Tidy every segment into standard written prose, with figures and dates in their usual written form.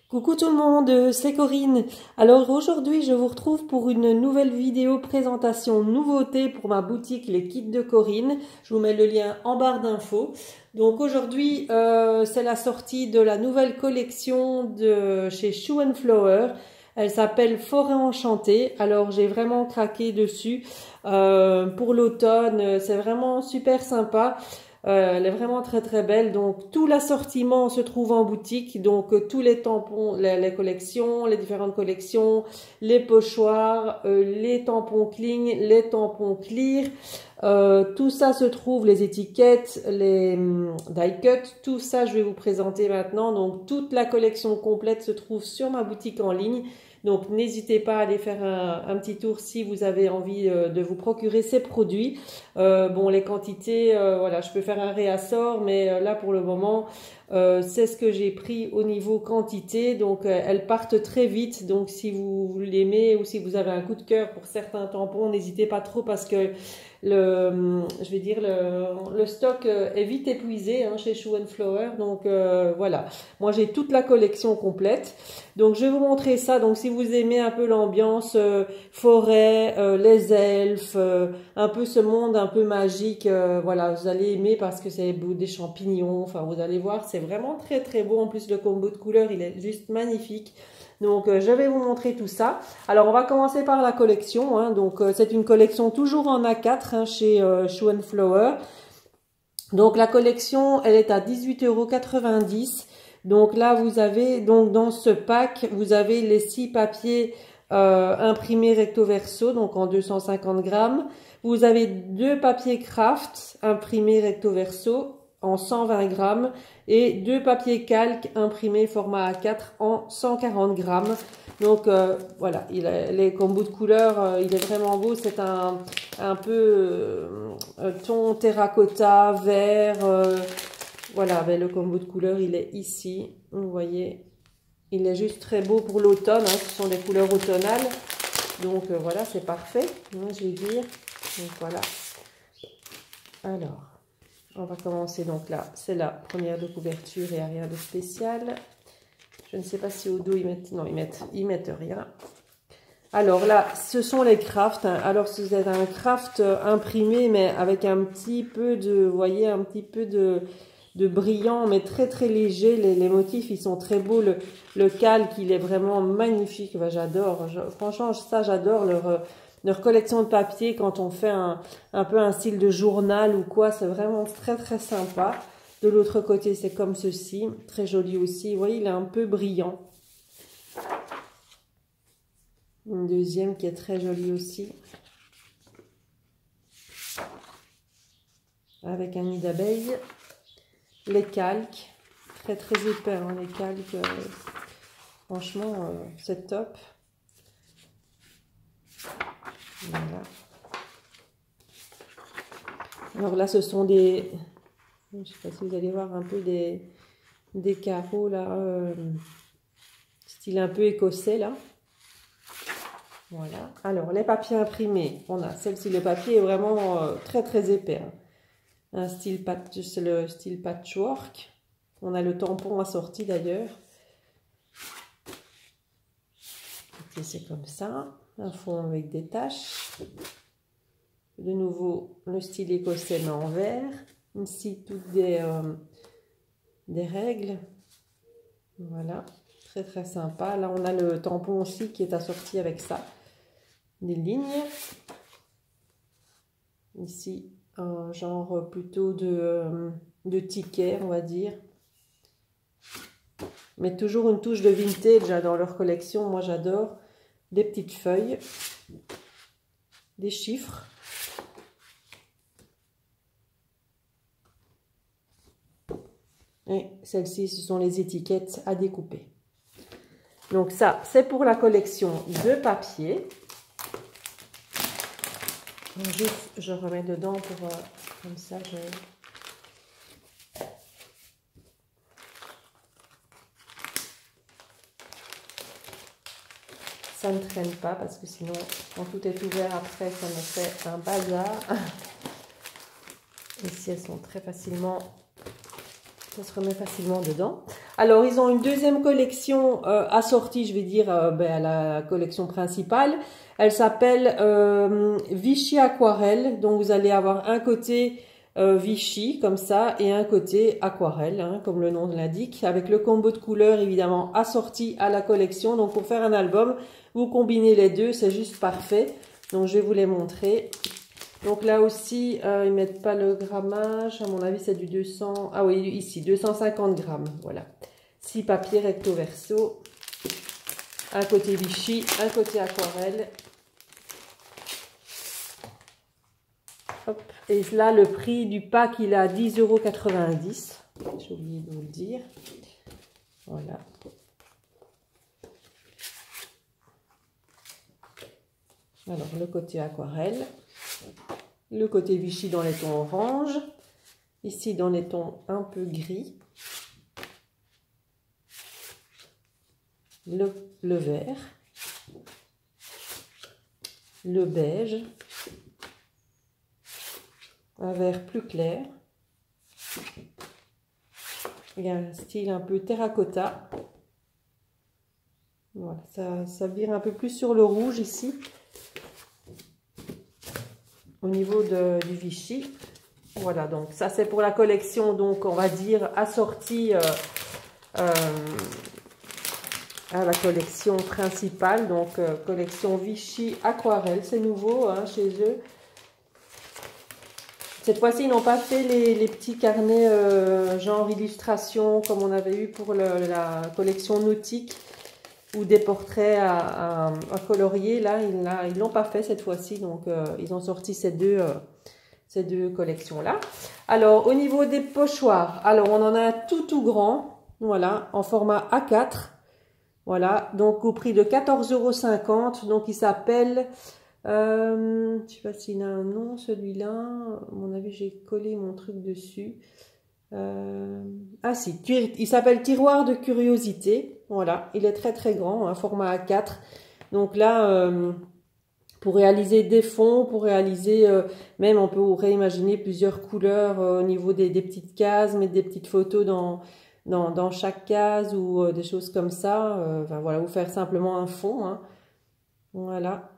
Coucou tout le monde, c'est Corinne. Alors aujourd'hui je vous retrouve pour une nouvelle vidéo présentation nouveauté pour ma boutique Les Kits de Corinne. Je vous mets le lien en barre d'infos. Donc aujourd'hui c'est la sortie de la nouvelle collection de chez Shoe & Flower. Elle s'appelle Forêt Enchantée. Alors j'ai vraiment craqué dessus pour l'automne. C'est vraiment super sympa. Elle est vraiment très très belle. Donc tout l'assortiment se trouve en boutique. Donc tous les tampons, les collections, les différentes collections, les pochoirs, les tampons cling, les tampons clear. Tout ça se trouve, les étiquettes, les die cut, tout ça je vais vous présenter maintenant. Donc toute la collection complète se trouve sur ma boutique en ligne. Donc n'hésitez pas à aller faire un petit tour si vous avez envie de vous procurer ces produits. Bon, les quantités, voilà, je peux faire un réassort, mais là pour le moment, c'est ce que j'ai pris au niveau quantité. Donc elles partent très vite. Donc si vous l'aimez ou si vous avez un coup de cœur pour certains tampons, n'hésitez pas trop parce que le stock est vite épuisé chez Shoe & Flower. Donc voilà, moi j'ai toute la collection complète. Donc je vais vous montrer ça. Donc si vous aimez un peu l'ambiance forêt, les elfes, un peu ce monde un peu magique, voilà, vous allez aimer parce que c'est des champignons. Enfin vous allez voir, c'est vraiment très très beau. En plus le combo de couleurs, il est juste magnifique. Donc je vais vous montrer tout ça. Alors on va commencer par la collection. Donc c'est une collection toujours en A4 chez Shoe & Flower. Donc la collection, elle est à 18,90 €. Donc là vous avez, donc dans ce pack, vous avez les 6 papiers imprimés recto verso, donc en 250 grammes. Vous avez 2 papiers craft imprimés recto verso en 120 grammes et 2 papiers calque imprimés format A4 en 140 grammes. Donc voilà, les combos de couleurs, il est vraiment beau. C'est un peu ton terracotta, vert. Voilà, ben, le combo de couleurs, il est ici. Vous voyez, il est juste très beau pour l'automne. Ce sont des couleurs automnales. Donc voilà, c'est parfait, je vais dire. Donc voilà. Alors, on va commencer donc là. C'est la première de couverture et rien de spécial. Je ne sais pas si au dos ils mettent... Non, ils mettent rien. Alors là, ce sont les crafts. Alors c'est un craft imprimé, mais avec un petit peu de... Vous voyez, un petit peu de brillant, mais très très léger. Les motifs, ils sont très beaux. Le calque, il est vraiment magnifique. Enfin, j'adore. Franchement, ça, j'adore leur collection de papier quand on fait un peu un style de journal ou quoi. C'est vraiment très très sympa. De l'autre côté, c'est comme ceci. Très joli aussi. Vous voyez, il est un peu brillant. Une deuxième qui est très jolie aussi. Avec un nid d'abeille. Les calques. Très très épais, les calques. Franchement, c'est top. Voilà. Alors là, ce sont des... Je ne sais pas si vous allez voir un peu des carreaux là, style un peu écossais là. Voilà. Alors les papiers imprimés, on a celle-ci, le papier est vraiment très très épais. Un style c'est le style patchwork. On a le tampon assorti d'ailleurs. C'est comme ça, un fond avec des taches. De nouveau le style écossais mais en vert. Ici toutes des règles. Voilà, très très sympa. Là on a le tampon aussi qui est assorti avec ça. Des lignes. Ici un genre plutôt de ticket, on va dire. Mais toujours une touche de vintage dans leur collection. Moi j'adore. Des petites feuilles. Des chiffres. Et celles-ci, ce sont les étiquettes à découper. Donc ça, c'est pour la collection de papier. Juste, je remets dedans pour... comme ça, ça ne traîne pas parce que sinon, quand tout est ouvert après, ça me fait un bazar. Ici, elles sont très facilement... Ça se remet facilement dedans. Alors, ils ont une deuxième collection assortie, je vais dire, à la collection principale. Elle s'appelle Vichy Aquarelle. Donc, vous allez avoir un côté Vichy, comme ça, et un côté aquarelle, hein, comme le nom l'indique, avec le combo de couleurs, évidemment, assorti à la collection. Donc, pour faire un album, vous combinez les deux, c'est juste parfait. Donc, je vais vous les montrer. Donc là aussi, ils mettent pas le grammage. À mon avis, c'est du 200. Ah oui, ici, 250 grammes. Voilà. 6 papiers recto verso. Un côté Vichy, un côté aquarelle. Hop. Et là, le prix du pack, il est à 10,90 €. J'ai oublié de vous le dire. Voilà. Alors, le côté aquarelle. Le côté Vichy dans les tons orange. Ici, dans les tons un peu gris. Le vert. Le beige. Un vert plus clair. Il y a un style un peu terracotta. Voilà, ça vire un peu plus sur le rouge ici. Au niveau du Vichy. Voilà, donc ça c'est pour la collection, donc on va dire assortie à la collection principale. Donc collection Vichy Aquarelle, c'est nouveau hein, chez eux. Cette fois-ci, ils n'ont pas fait les petits carnets genre illustration comme on avait eu pour la collection nautique ou des portraits à colorier. Là, ils l'ont pas fait cette fois-ci. Donc, ils ont sorti ces deux collections-là. Alors, au niveau des pochoirs, alors on en a un tout grand. Voilà, en format A4. Voilà, donc au prix de 14,50 €. Donc, il s'appelle... je sais pas s'il a un nom celui-là. À mon avis, j'ai collé mon truc dessus. Ah si, il s'appelle Tiroir de curiosité. Voilà, il est très grand, un format A4. Donc là, pour réaliser des fonds, pour réaliser, même on peut réimaginer plusieurs couleurs au niveau des petites cases, mettre des petites photos dans chaque case ou des choses comme ça. Enfin voilà, ou faire simplement un fond. Hein. Voilà.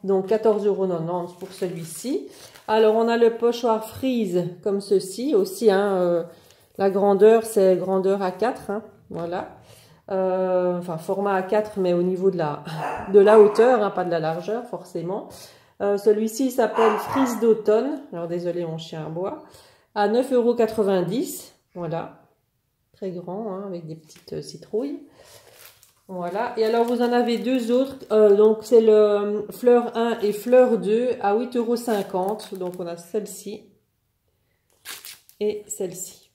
Donc 14,90 € pour celui-ci. Alors on a le pochoir frise comme ceci aussi. Hein, la grandeur c'est grandeur A4. Hein, voilà. Enfin format A4 mais au niveau de la hauteur, hein, pas de la largeur forcément. Celui-ci s'appelle frise d'automne. Alors désolé mon chien aboie. À 9,90 €. Voilà. Très grand hein, avec des petites citrouilles. Voilà, et alors vous en avez deux autres, donc c'est le fleur 1 et fleur 2 à 8,50 €. Donc on a celle-ci et celle-ci.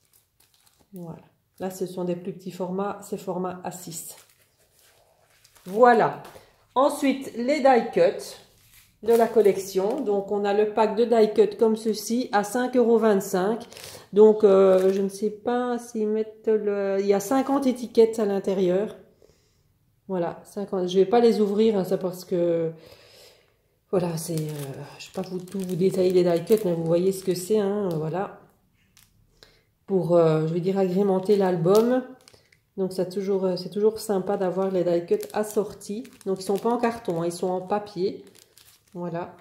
Voilà, là ce sont des plus petits formats, c'est format A6. Voilà, ensuite les die cut de la collection. Donc on a le pack de die cut comme ceci à 5,25 €. Donc je ne sais pas s'ils mettent il y a 50 étiquettes à l'intérieur. Voilà, 50. Je ne vais pas les ouvrir, hein, ça parce que, voilà, c'est, je ne vais pas tout vous détailler les die cuts, mais vous voyez ce que c'est, hein, voilà. Pour, je vais dire, agrémenter l'album. Donc, c'est toujours sympa d'avoir les die cuts assortis. Donc, ils ne sont pas en carton, hein, ils sont en papier. Voilà.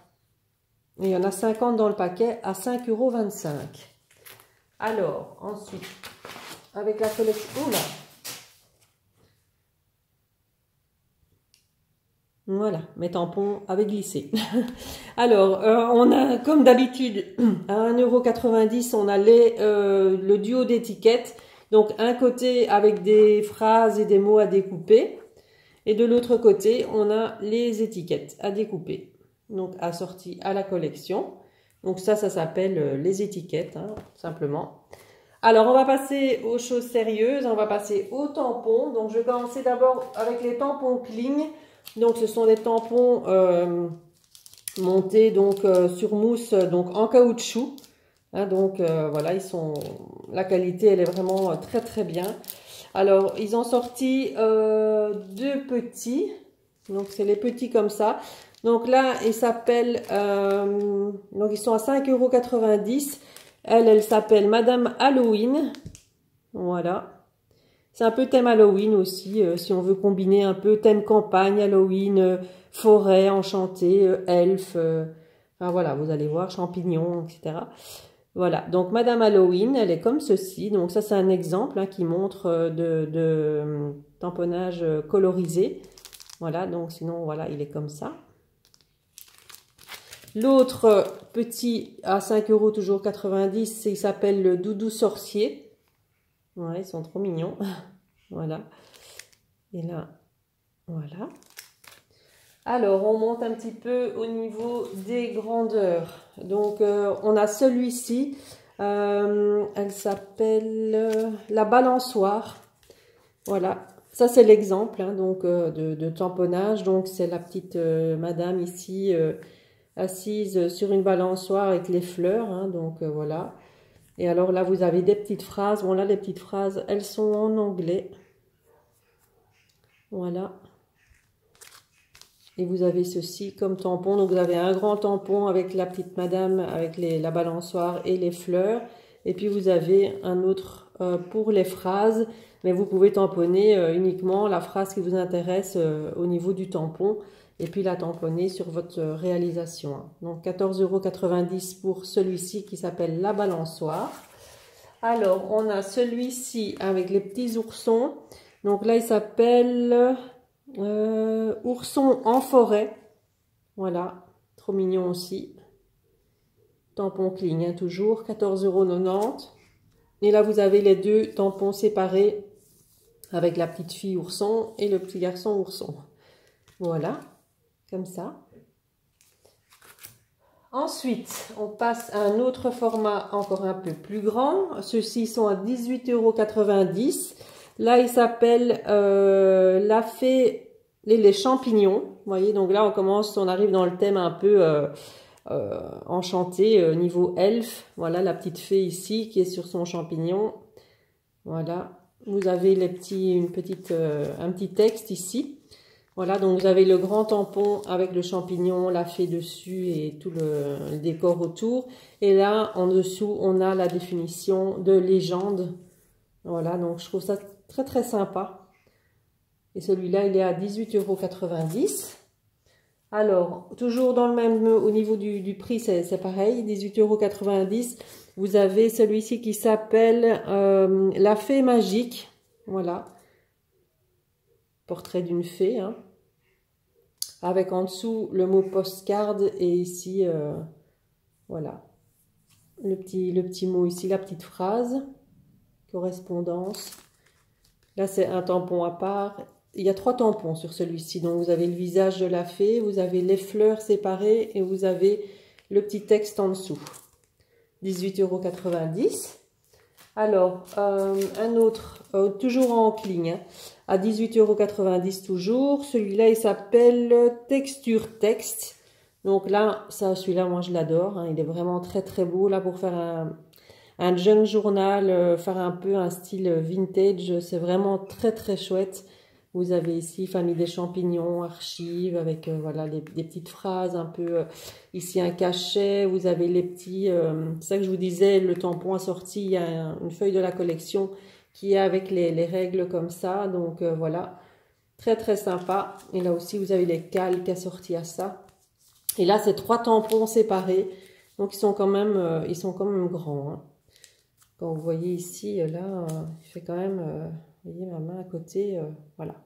Et il y en a 50 dans le paquet à 5,25 €. Alors, ensuite, avec la collection, là. Voilà, mes tampons avaient glissé. Alors, on a, comme d'habitude, à 1,90 €, on a le duo d'étiquettes. Donc, un côté avec des phrases et des mots à découper. Et de l'autre côté, on a les étiquettes à découper. Donc, assorties à la collection. Donc, ça s'appelle les étiquettes, hein, simplement. Alors, on va passer aux choses sérieuses. On va passer aux tampons. Donc, je vais commencer d'abord avec les tampons Kling. Donc, ce sont des tampons montés donc sur mousse, donc en caoutchouc. Hein, donc, voilà, la qualité, elle est vraiment très bien. Alors, ils ont sorti deux petits. Donc, c'est les petits comme ça. Donc là, ils s'appellent, donc ils sont à 5,90 €. Elle s'appelle Madame Halloween. Voilà. C'est un peu thème Halloween aussi, si on veut combiner un peu thème campagne, Halloween, forêt, enchantée, elfe, enfin voilà, vous allez voir, champignons, etc. Voilà, donc Madame Halloween, elle est comme ceci. Donc ça, c'est un exemple qui montre de tamponnage colorisé. Voilà, donc sinon, voilà, il est comme ça. L'autre petit à 5 € toujours 90, il s'appelle le Doudou Sorcier. Ouais, ils sont trop mignons. Voilà. Et là, voilà. Alors, on monte un petit peu au niveau des grandeurs. Donc, on a celui-ci. Elle s'appelle la balançoire. Voilà. Ça, c'est l'exemple donc de tamponnage. Donc, c'est la petite madame ici assise sur une balançoire avec les fleurs. Donc, voilà. Et alors là, vous avez des petites phrases. Bon, là, les petites phrases, elles sont en anglais. Voilà. Et vous avez ceci comme tampon. Donc, vous avez un grand tampon avec la petite madame, avec la balançoire et les fleurs. Et puis, vous avez un autre pour les phrases. Mais vous pouvez tamponner uniquement la phrase qui vous intéresse au niveau du tampon. Et puis, la tamponner sur votre réalisation. Donc, 14,90 € pour celui-ci qui s'appelle la balançoire. Alors, on a celui-ci avec les petits oursons. Donc là, il s'appelle... ourson en forêt, voilà, trop mignon aussi. Tampon cling, toujours, 14,90 €. Et là, vous avez les deux tampons séparés avec la petite fille ourson et le petit garçon ourson. Voilà, comme ça. Ensuite, on passe à un autre format encore un peu plus grand. Ceux-ci sont à 18,90 €. Là, il s'appelle la fée les champignons. Vous voyez, donc là, on arrive dans le thème un peu enchanté, niveau elfe. Voilà, la petite fée ici qui est sur son champignon. Voilà, vous avez un petit texte ici. Voilà, donc vous avez le grand tampon avec le champignon, la fée dessus et tout le décor autour. Et là, en dessous, on a la définition de légende. Voilà, donc je trouve ça très très sympa. Et celui-là, il est à 18,90 €. Alors, toujours dans le même, au niveau du prix, c'est pareil, 18,90 €. Vous avez celui-ci qui s'appelle la fée magique. Voilà. Portrait d'une fée. Avec en dessous le mot postcard et ici, voilà. Le petit mot ici, la petite phrase. Correspondance. Là, c'est un tampon à part. Il y a 3 tampons sur celui-ci. Donc, vous avez le visage de la fée, vous avez les fleurs séparées et vous avez le petit texte en dessous. 18,90 €. Alors, un autre, toujours en cling, à 18,90 € toujours. Celui-là, il s'appelle Texture Texte. Donc là, celui-là, moi, je l'adore. Il est vraiment très, très beau. Là, pour faire un junk journal, faire un peu un style vintage, c'est vraiment très très chouette. Vous avez ici famille des champignons, archives avec voilà des petites phrases un peu ici un cachet. Vous avez les petits, c'est ça que je vous disais, le tampon assorti, il y a une feuille de la collection qui est avec les règles comme ça. Donc voilà, très très sympa. Et là aussi vous avez les calques assortis à ça. Et là c'est 3 tampons séparés, donc ils sont quand même grands. Quand vous voyez ici, là, il fait quand même, vous voyez ma main à côté, voilà.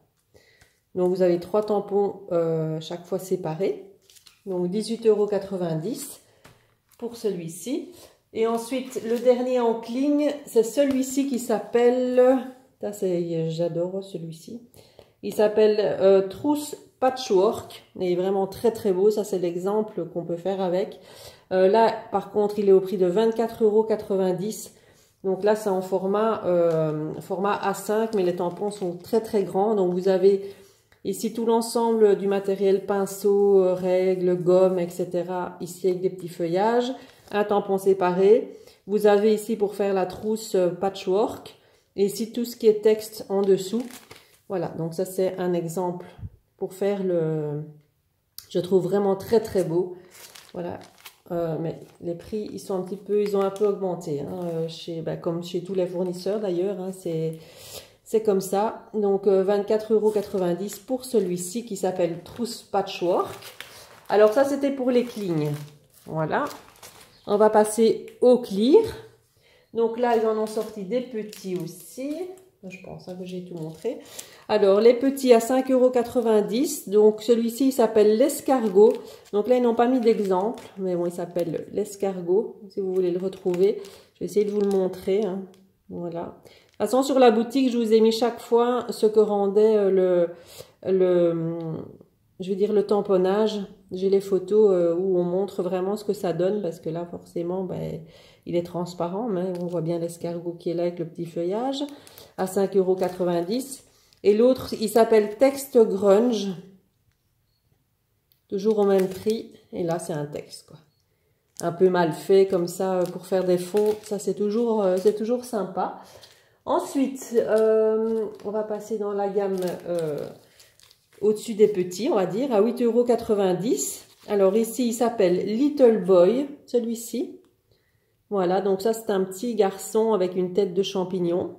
Donc vous avez 3 tampons chaque fois séparés. Donc 18,90 € pour celui-ci. Et ensuite, le dernier en cling, c'est celui-ci qui s'appelle, j'adore celui-ci. Il s'appelle Trousse Patchwork. Il est vraiment très très beau, ça c'est l'exemple qu'on peut faire avec. Là, par contre, il est au prix de 24,90 €. Donc là, c'est en format A5, mais les tampons sont très très grands. Donc vous avez ici tout l'ensemble du matériel pinceau, règles, gomme, etc. Ici avec des petits feuillages, un tampon séparé. Vous avez ici pour faire la trousse patchwork. Et ici tout ce qui est texte en dessous. Voilà, donc ça c'est un exemple pour faire je trouve vraiment très très beau. Voilà. Mais les prix, ils ont un peu augmenté, comme chez tous les fournisseurs d'ailleurs. C'est C'est comme ça. Donc 24,90 € pour celui-ci qui s'appelle Trousse Patchwork. Alors ça, c'était pour les clignes. Voilà. On va passer au clear. Donc là, ils en ont sorti des petits aussi. Je pense que j'ai tout montré. Alors, les petits à 5,90 €. Donc, celui-ci, il s'appelle l'escargot. Donc là, ils n'ont pas mis d'exemple. Mais bon, il s'appelle l'escargot. Si vous voulez le retrouver. Je vais essayer de vous le montrer. Hein. Voilà. De toute façon, sur la boutique, je vous ai mis chaque fois ce que rendait je veux dire, le tamponnage. J'ai les photos où on montre vraiment ce que ça donne. Parce que là, forcément, ben, il est transparent. Mais on voit bien l'escargot qui est là avec le petit feuillage. À 5,90 €. Et l'autre, il s'appelle Texte Grunge. Toujours au même prix. Et là, c'est un texte, quoi. Un peu mal fait, comme ça, pour faire des fonds. Ça, c'est toujours sympa. Ensuite, on va passer dans la gamme au-dessus des petits, on va dire, à 8,90 €. Alors ici, il s'appelle Little Boy, celui-ci. Voilà, donc ça, c'est un petit garçon avec une tête de champignon.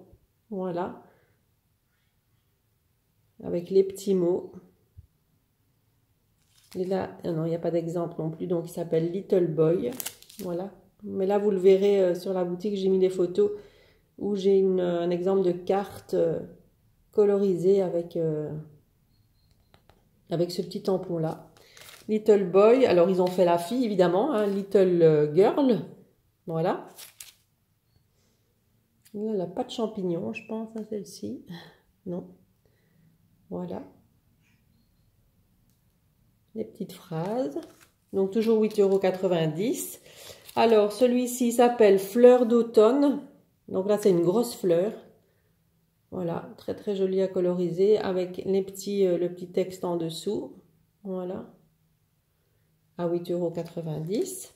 Voilà. Avec les petits mots. Et là, non, il n'y a pas d'exemple non plus, donc il s'appelle Little Boy. Voilà. Mais là, vous le verrez sur la boutique, j'ai mis des photos où j'ai un exemple de carte colorisée avec ce petit tampon-là. Little Boy, alors ils ont fait la fille, évidemment, hein, Little Girl. Voilà. Là, elle n'a pas de champignons, je pense, à celle-ci. Non. Voilà. Les petites phrases. Donc, toujours 8,90 €. Alors, celui-ci s'appelle Fleur d'automne. Donc là, c'est une grosse fleur. Voilà, très très joli à coloriser avec le petit texte en dessous. Voilà. À 8,90 €.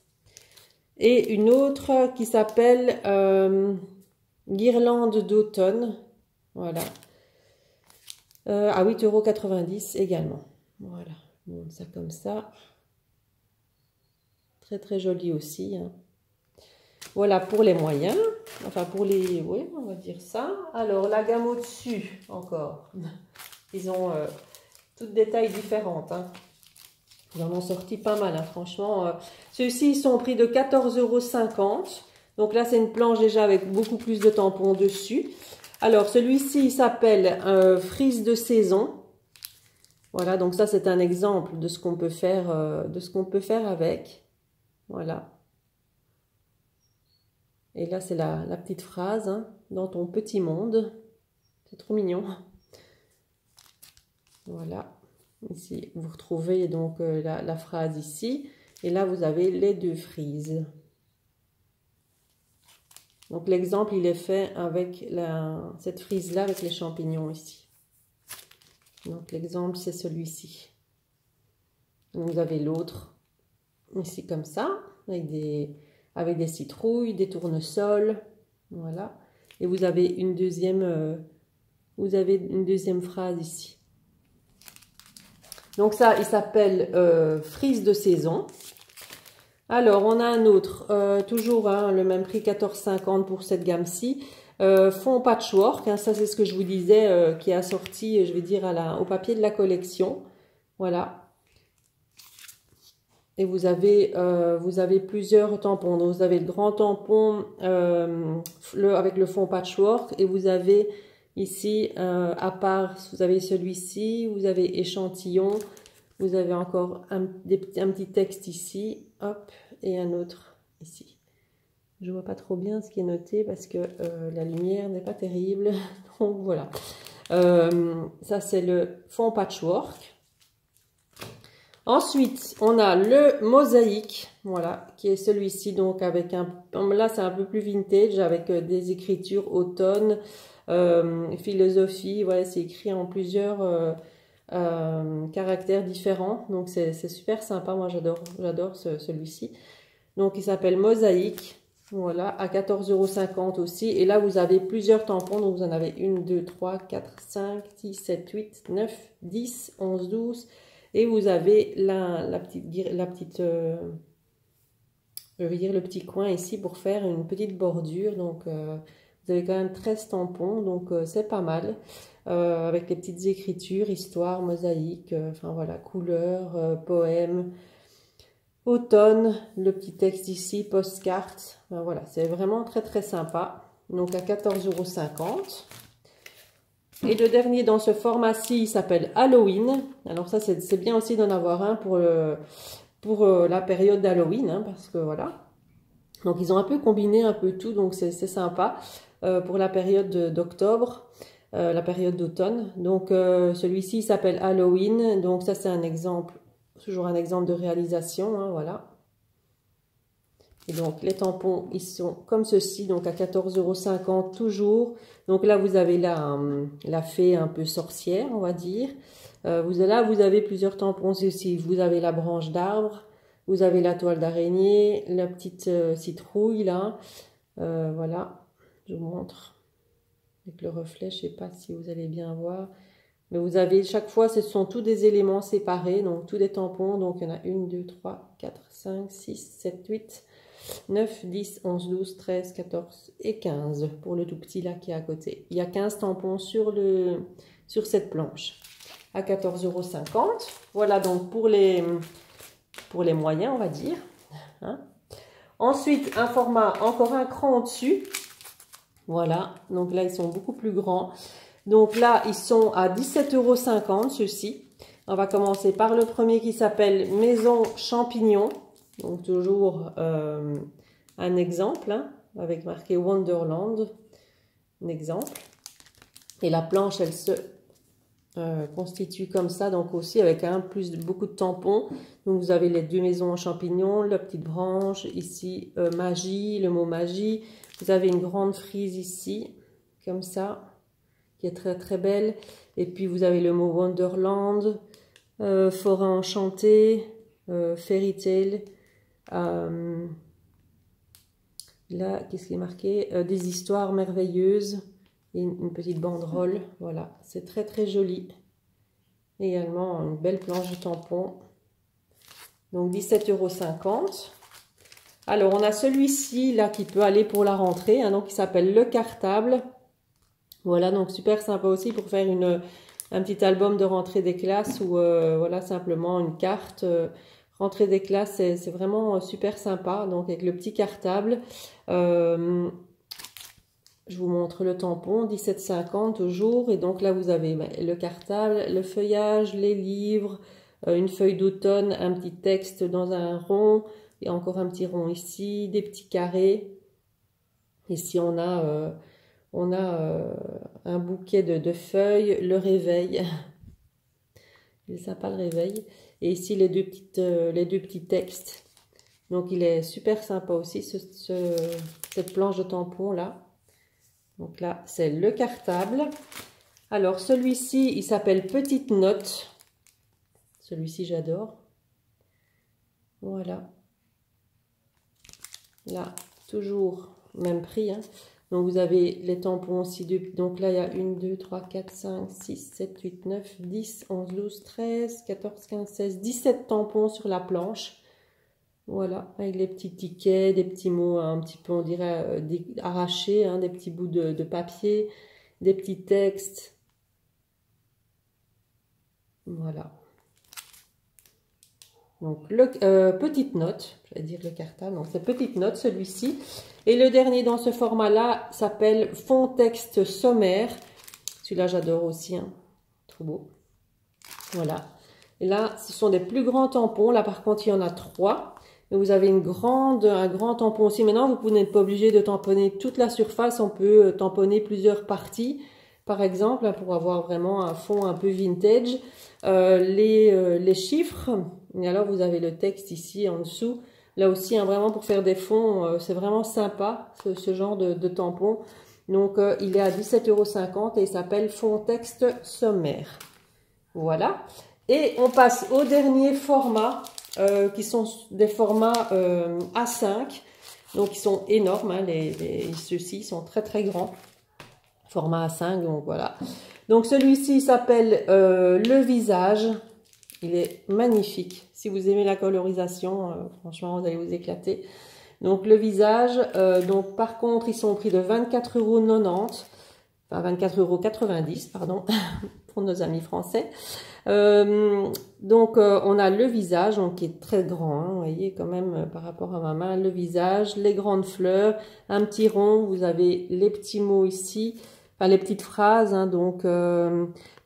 Et une autre qui s'appelle Guirlande d'automne. Voilà. À 8,90 € également. Voilà. Je montre ça comme ça. Très très joli aussi. Hein. Voilà pour les moyens. Enfin pour les... Oui, on va dire ça. Alors la gamme au-dessus encore. Ils ont toutes des tailles différentes. Hein. Ils en ont sorti pas mal. Hein, franchement. Ceux-ci, ils sont au prix de 14,50 €. Donc là, c'est une planche déjà avec beaucoup plus de tampons dessus. Alors celui-ci, il s'appelle Frise de saison. Voilà, donc ça c'est un exemple de ce qu'on peut faire, avec. Voilà. Et là c'est la petite phrase, hein, dans ton petit monde. C'est trop mignon. Voilà. Ici vous retrouvez donc la phrase ici. Et là vous avez les deux frises. Donc l'exemple il est fait avec cette frise là avec les champignons ici. Donc l'exemple c'est celui-ci. Vous avez l'autre ici comme ça, avec des citrouilles, des tournesols, voilà. Et vous avez une deuxième phrase ici. Donc ça, il s'appelle Frise de saison. Alors on a un autre, toujours hein, le même prix, 14,50 € pour cette gamme-ci. Fond patchwork, hein, ça c'est ce que je vous disais, qui est assorti, je vais dire, au papier de la collection. Voilà. Et vous avez plusieurs tampons. Donc vous avez le grand tampon avec le fond patchwork. Et vous avez ici, à part, vous avez celui-ci, vous avez échantillon. Vous avez encore un petit texte ici. Hop, et un autre ici. Je vois pas trop bien ce qui est noté parce que la lumière n'est pas terrible. Donc voilà. Ça c'est le fond patchwork. Ensuite, on a le mosaïque, voilà, qui est celui-ci, donc avec là c'est un peu plus vintage, avec des écritures automne, philosophie, voilà, c'est écrit en plusieurs caractères différents, donc c'est super sympa, moi j'adore celui-ci. Donc il s'appelle Mosaïque, voilà, à 14,50 € aussi, et là vous avez plusieurs tampons, donc vous en avez 1, 2, 3, 4, 5, 6, 7, 8, 9, 10, 11, 12... Et vous avez je veux dire le petit coin ici pour faire une petite bordure. Donc, vous Vous avez quand même 13 tampons, donc c'est pas mal. Avec les petites écritures, histoire, mosaïque, enfin voilà, couleurs, poèmes, automne, le petit texte ici, postcard. Ben voilà, c'est vraiment très très sympa. Donc à 14,50 €. Et le dernier dans ce format-ci, il s'appelle Halloween. Alors ça, c'est bien aussi d'en avoir un pour la période d'Halloween, hein, parce que voilà. Donc ils ont un peu combiné un peu tout, donc c'est sympa pour la période d'octobre, la période d'automne. Donc celui-ci s'appelle Halloween, donc ça c'est un exemple, toujours un exemple de réalisation, hein, voilà. Et donc les tampons, ils sont comme ceci, donc à 14,50 € toujours. Donc là vous avez la fée un peu sorcière, on va dire. Là vous avez plusieurs tampons aussi, vous avez la branche d'arbre. Vous avez la toile d'araignée, la petite citrouille là, voilà, je vous montre avec le reflet, je ne sais pas si vous allez bien voir, mais vous avez chaque fois, ce sont tous des éléments séparés, donc tous des tampons, donc il y en a 1, 2, 3, 4, 5, 6, 7, 8, 9, 10, 11, 12, 13, 14 et 15 pour le tout petit là qui est à côté. Il y a 15 tampons sur cette planche à 14,50 €. Voilà donc pour les moyens, on va dire. Hein. Ensuite, un format encore un cran au-dessus. Voilà, donc là, ils sont beaucoup plus grands. Donc là, ils sont à 17,50 € ceux-ci. On va commencer par le premier qui s'appelle Maison Champignon. Donc toujours un exemple, hein, avec marqué Wonderland. Un exemple. Et la planche, elle se constitue comme ça, donc aussi avec beaucoup de tampons. Donc vous avez les 2 maisons en champignons, la petite branche ici, magie, le mot magie. Vous avez une grande frise ici, comme ça, qui est très très belle. Et puis vous avez le mot Wonderland, forêt enchantée, fairy tale. Là, qu'est-ce qui est marqué? Des histoires merveilleuses. Et une petite banderole, voilà, c'est très très joli. Également une belle planche de tampons. Donc 17,50 €. Alors on a celui-ci là qui peut aller pour la rentrée, hein, donc il s'appelle le cartable. Voilà, donc super sympa aussi pour faire un petit album de rentrée des classes ou voilà simplement une carte. Rentrée des classes, c'est vraiment super sympa, donc avec le petit cartable. Je vous montre le tampon, 17,50 € toujours. Et donc là, vous avez le cartable, le feuillage, les livres, une feuille d'automne, un petit texte dans un rond. Et encore un petit rond ici, des petits carrés. Ici, on a un bouquet de feuilles, le réveil. Il est sympa le réveil. Et ici, les deux petits textes. Donc, il est super sympa aussi, cette planche de tampon là. Donc là, c'est le cartable. Alors, celui-ci, il s'appelle Petite Note. Celui-ci, j'adore. Voilà. Là, toujours même prix. Hein. Donc, vous avez les tampons aussi. Donc là, il y a 1, 2, 3, 4, 5, 6, 7, 8, 9, 10, 11, 12, 13, 14, 15, 16, 17 tampons sur la planche. Voilà, avec les petits tickets, des petits mots un petit peu, on dirait, arrachés, hein, des petits bouts de papier, des petits textes. Voilà. Donc, petite note, je vais dire le cartable, donc c'est petite note celui-ci. Et le dernier dans ce format-là s'appelle fond texte sommaire. Celui-là, j'adore aussi, hein. Trop beau. Voilà. Et là, ce sont des plus grands tampons. Là, par contre, il y en a 3. Vous avez un grand tampon aussi. Maintenant, vous n'êtes pas obligé de tamponner toute la surface. On peut tamponner plusieurs parties, par exemple, pour avoir vraiment un fond un peu vintage. Les chiffres. Et alors, vous avez le texte ici en dessous. Là aussi, hein, vraiment pour faire des fonds, c'est vraiment sympa, ce genre de tampon. Donc, il est à 17,50 € et il s'appelle fond texte sommaire. Voilà. Et on passe au dernier format. Qui sont des formats A5, donc ils sont énormes, hein, ceux-ci sont très très grands, format A5, donc voilà. Donc celui-ci s'appelle le visage, il est magnifique, si vous aimez la colorisation, franchement vous allez vous éclater. Donc le visage, donc par contre, ils sont au prix de 24,90 €, enfin 24,90 €, pardon, pour nos amis français. Donc on a le visage, donc, qui est très grand, hein, vous voyez quand même par rapport à ma main, le visage, les grandes fleurs, un petit rond, vous avez les petits mots ici, enfin les petites phrases, hein, donc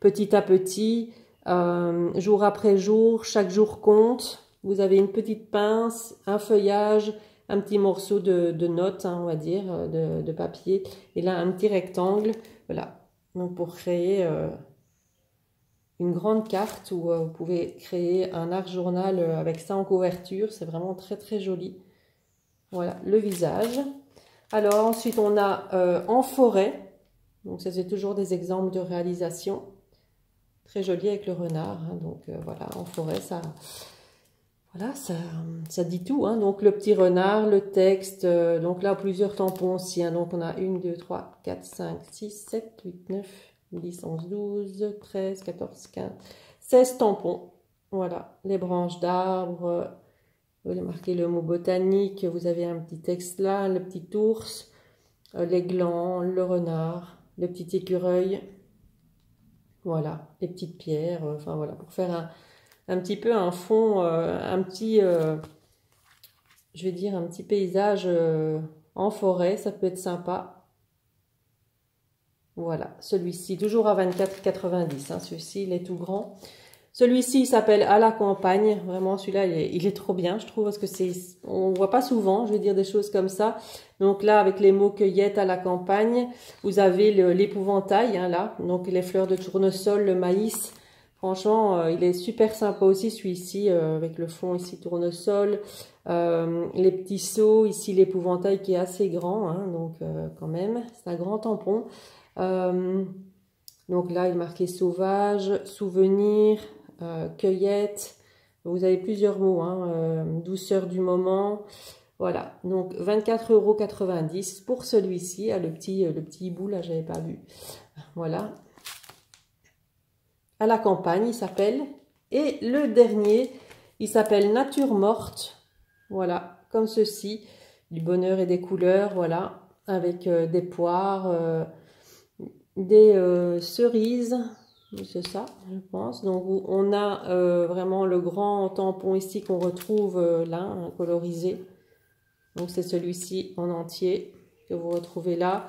petit à petit, jour après jour, chaque jour compte. Vous avez une petite pince, un feuillage, un petit morceau de notes, hein, on va dire, de papier, et là un petit rectangle, voilà, donc pour créer une grande carte où vous pouvez créer un art journal avec ça en couverture, c'est vraiment très très joli. Voilà, le visage. Alors ensuite on a en forêt, donc ça c'est toujours des exemples de réalisation, très joli avec le renard, hein, donc voilà, en forêt ça... Voilà, ça dit tout, hein. Donc le petit renard, le texte, donc là plusieurs tampons aussi, hein. Donc on a 1, 2, 3, 4, 5, 6, 7, 8, 9, 10, 11, 12, 13, 14, 15, 16 tampons. Voilà, les branches d'arbres, vous avez marqué le mot botanique, vous avez un petit texte là, le petit ours, les glands, le renard, le petit écureuil, voilà, les petites pierres, enfin voilà, pour faire un petit peu un fond, un petit, je vais dire un petit paysage en forêt, ça peut être sympa. Voilà, celui-ci, toujours à 24,90 €, hein, celui-ci, il est tout grand. Celui-ci, il s'appelle À la campagne, vraiment, celui-là, il est trop bien, je trouve, parce que on voit pas souvent, je vais dire des choses comme ça. Donc là, avec les mots cueillette à la campagne, vous avez l'épouvantail, hein, là, donc les fleurs de tournesol, le maïs. Franchement, il est super sympa aussi, celui-ci, avec le fond ici tournesol, les petits seaux, ici l'épouvantail qui est assez grand, hein, donc quand même, c'est un grand tampon. Donc là, il est marqué sauvage, souvenir, cueillette, vous avez plusieurs mots, hein, douceur du moment. Voilà, donc 24,90 € pour celui-ci, le petit hibou, là, j'avais pas vu. Voilà. À la campagne, il s'appelle. Et le dernier, il s'appelle Nature morte. Voilà, comme ceci. Du bonheur et des couleurs, voilà. Avec des poires, des cerises. C'est ça, je pense. Donc, on a vraiment le grand tampon ici qu'on retrouve là, hein, colorisé. Donc, c'est celui-ci en entier que vous retrouvez là.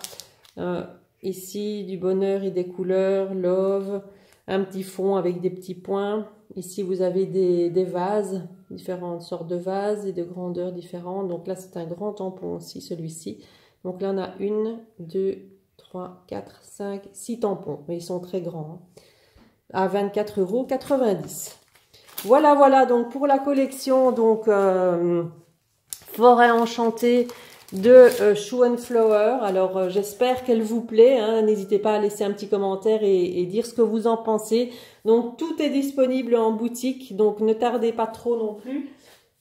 Ici, du bonheur et des couleurs, love. Un petit fond avec des petits points. Ici, vous avez des vases, différentes sortes de vases et de grandeurs différentes. Donc là, c'est un grand tampon aussi, celui-ci. Donc là, on a 1, 2, 3, 4, 5, 6 tampons. Mais ils sont très grands, hein, à 24,90 €. Voilà, voilà, donc pour la collection, donc Forêt enchantée de Shoe & Flower. Alors j'espère qu'elle vous plaît, hein. N'hésitez pas à laisser un petit commentaire et dire ce que vous en pensez. Donc tout est disponible en boutique, donc ne tardez pas trop non plus,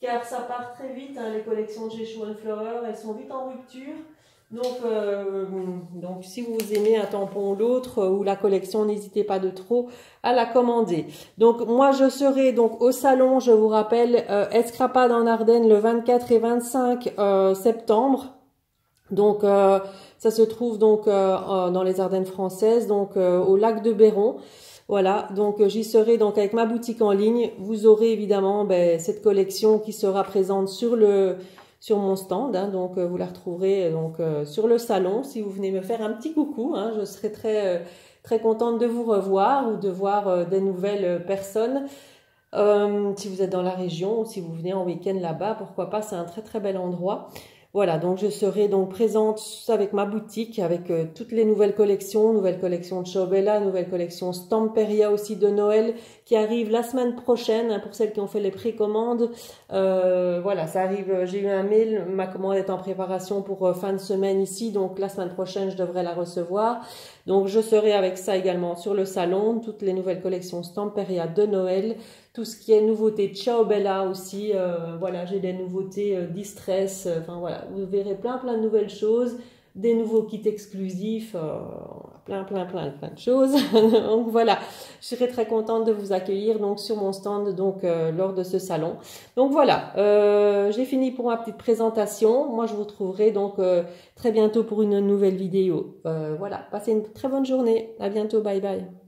car ça part très vite, hein, les collections de chez Shoe & Flower, elles sont vite en rupture. Donc si vous aimez un tampon ou l'autre ou la collection, n'hésitez pas de trop à la commander. Donc moi je serai donc au salon, je vous rappelle, Escrapade en Ardennes le 24 et 25 septembre. Donc ça se trouve donc dans les Ardennes françaises, donc au lac de Béron. Voilà, donc j'y serai donc avec ma boutique en ligne. Vous aurez évidemment cette collection qui sera présente sur mon stand, hein, donc vous la retrouverez donc sur le salon. Si vous venez me faire un petit coucou, hein, je serai très contente de vous revoir ou de voir des nouvelles personnes. Si vous êtes dans la région ou si vous venez en week-end là-bas, pourquoi pas, c'est un très bel endroit. Voilà, donc je serai donc présente avec ma boutique, avec toutes les nouvelles collections de Ciao Bella, nouvelle collection Stamperia aussi de Noël qui arrive la semaine prochaine, hein, pour celles qui ont fait les précommandes. Voilà, ça arrive, j'ai eu un mail, ma commande est en préparation pour fin de semaine ici, donc la semaine prochaine je devrais la recevoir. Donc je serai avec ça également sur le salon, toutes les nouvelles collections Stamperia de Noël, tout ce qui est nouveauté Ciao Bella aussi, voilà, j'ai des nouveautés Distress, enfin voilà, vous verrez plein de nouvelles choses, des nouveaux kits exclusifs, plein de choses. Donc voilà, Je serai très contente de vous accueillir donc sur mon stand donc lors de ce salon. Donc voilà, j'ai fini pour ma petite présentation. Moi, je vous retrouverai donc très bientôt pour une nouvelle vidéo. Voilà, passez une très bonne journée. À bientôt, bye bye.